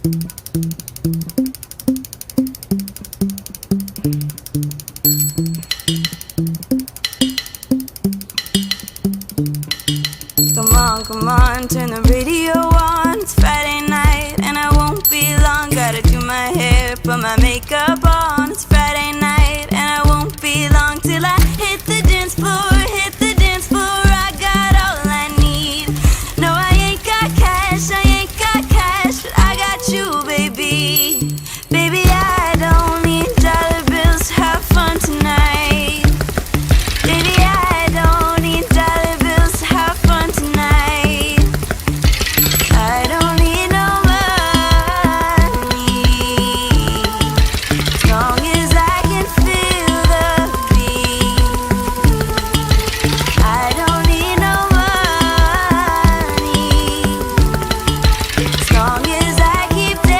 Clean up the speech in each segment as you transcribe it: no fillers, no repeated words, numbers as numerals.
Come on, turn the radio on. It's Friday night and I won't be long. Gotta do my hair, put my makeup on. It's Friday night and I won't be long till I hit the dance floor, hit the dance floor. I got all I need. No, I ain't got cash, I ain't got cash, but I got you, baby. Baby, I don't need dollar bills, have fun tonight. Baby, I don't need dollar bills, have fun tonight. I don't need no money, as long as I can feel the beat. I don't need no money, as long as I keep dancing.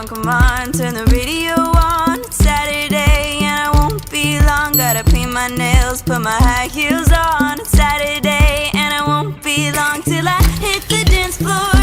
Come on, turn the radio on. It's Saturday and I won't be long. Gotta paint my nails, put my high heels on. It's Saturday and I won't be long till I hit the dance floor.